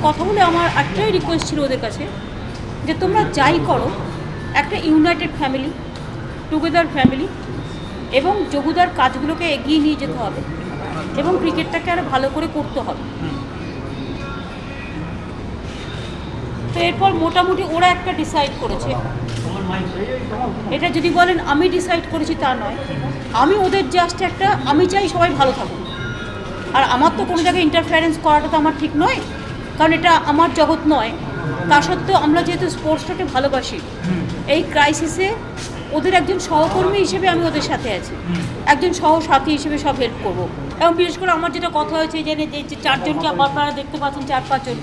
কথা বলে আমার একটাই রিকোয়েস্ট ছিল ওদের কাছে যে তোমরা যাই করো একটা ইউনাইটেড ফ্যামিলি, টুগেদার ফ্যামিলি, এবং যোগুদার কাজগুলোকে এগিয়ে নিয়ে যেতে হবে এবং ক্রিকেটটাকে আরও ভালো করে করতে হবে। তো এরপর মোটামুটি ওরা একটা ডিসাইড করেছে। এটা যদি বলেন আমি ডিসাইড করেছি তা নয়, আমি ওদের জাস্ট একটা, আমি চাই সবাই ভালো থাকুক। আর আমার তো কোনো জায়গায় ইন্টারফারেন্স করাটা তো আমার ঠিক নয়, কারণ এটা আমার জগৎ নয়। তা সত্ত্বেও আমরা যেহেতু স্পোর্টসটাকে ভালোবাসি, এই ক্রাইসিসে ওদের একজন সহকর্মী হিসেবে আমি ওদের সাথে আছি, একজন সহসাথী হিসেবে সব হেল্প করবো। এবং বিশেষ করে আমার যেটা কথা হয়েছে যে চারজনকে আপনারা দেখতে পাচ্ছেন, 4-5 জন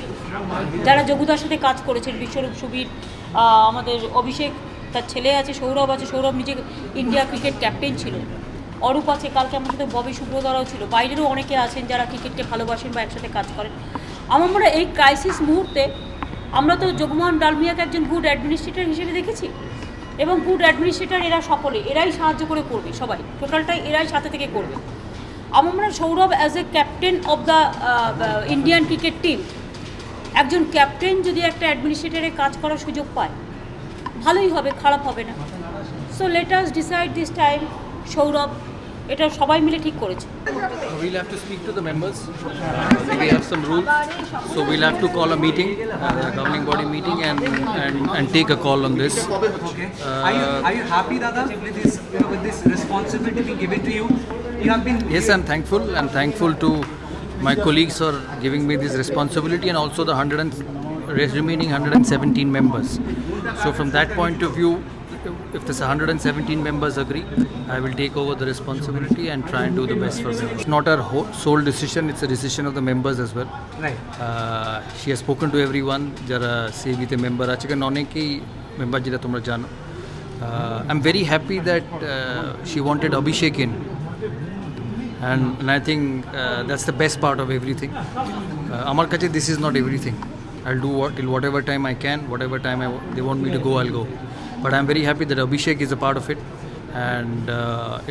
যারা যোগুদার সাথে কাজ করেছেন, বিশ্বরূপ, সুবীর, আমাদের অভিষেক, তার ছেলে আছে সৌরভ আছে, সৌরভ নিজে ইন্ডিয়া ক্রিকেট ক্যাপ্টেন ছিল, অরূপ আছে, কালকে আমার সাথে ববি সুব্রতরাও ছিল, বাইরেরও অনেকে আছেন যারা ক্রিকেটকে ভালোবাসেন বা একসাথে কাজ করেন। আমার মনে হয় এই ক্রাইসিস মুহূর্তে আমরা তো জগমোহন ডালমিয়াকে একজন গুড অ্যাডমিনিস্ট্রেটর হিসেবে দেখেছি, এবং গুড অ্যাডমিনিস্ট্রেটর এরা সকলে, এরাই সাহায্য করে করবে, সবাই টোটালটাই এরাই সাথে থেকে করবে। আমার মনে হয় Sourav as a captain of the Indian cricket team, একজন ক্যাপ্টেন যদি একটা অ্যাডমিনিস্ট্রেটরে কাজ করার সুযোগ পায় ভালোই হবে, খারাপ হবে না। So let us decide this time. Sourav এটা সবাই মিলে ঠিক করেছে। We'll have to speak to the members. We have some rules, so we'll have to call a meeting, a governing body meeting, and take a call on this. Okay. Are you happy, Dada, with this, with this responsibility being given to you? You have been. Yes, I'm thankful. I'm thankful to my colleagues for giving me this responsibility, and also the remaining 117 members. So from that point of view, if this 117 members agree, I will take over the responsibility and try and do the best for them. It's not our sole decision, it's a decision of the members as well. Right. She has spoken to everyone, jara sevite member ache kan onekei member jeta tomra jano. I'm very happy that she wanted Abhishek in, and I think that's the best part of everything. Amar kache this is not everything. I'll do till whatever time I can, whatever time they want me to go, I'll go. But I'm very happy that Abhishek is a part of it, and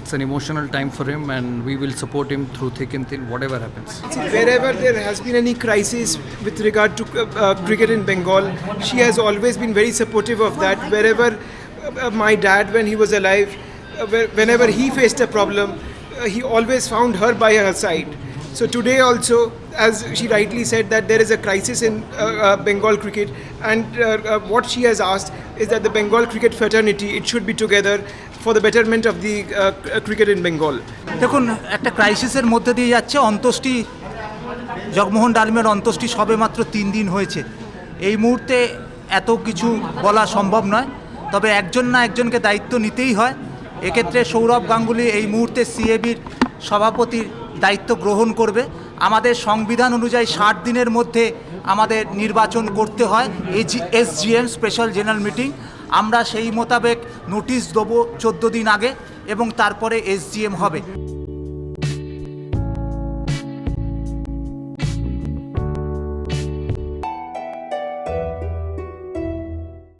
it's an emotional time for him, and we will support him through thick and thin, whatever happens. Wherever there has been any crisis with regard to cricket in Bengal, she has always been very supportive of that. Wherever my dad, when he was alive, whenever he faced a problem, he always found her by her side. So today also, as she rightly said, that there is a crisis in Bengal cricket, and what she has asked is that the Bengal cricket fraternity, it should be together for the betterment of the cricket in Bengal. দেখুন, একটা ক্রাইসিসের মধ্যে দিয়ে যাচ্ছে। অন্ত্যেষ্টি, জগমোহন ডালমিয়ার অন্ত্যেষ্টি সবে মাত্র 3 দিন হয়েছে। এই মুহূর্তে এত কিছু বলা সম্ভব নয়, তবে একজন না একজনকে দায়িত্ব নিতেই হয়। এক্ষেত্রে সৌরভ গাঙ্গুলি এই মুহূর্তে সিএবির সভাপতির দায়িত্ব গ্রহণ করবে। আমাদের সংবিধান অনুযায়ী 60 দিনের মধ্যে আমাদের নির্বাচন করতে হয়, এসজিএম স্পেশাল জেনারেল মিটিং। আমরা সেই মোতাবেক নোটিশ দেবো 14 দিন আগে, এবং তারপরে এসজিএম হবে।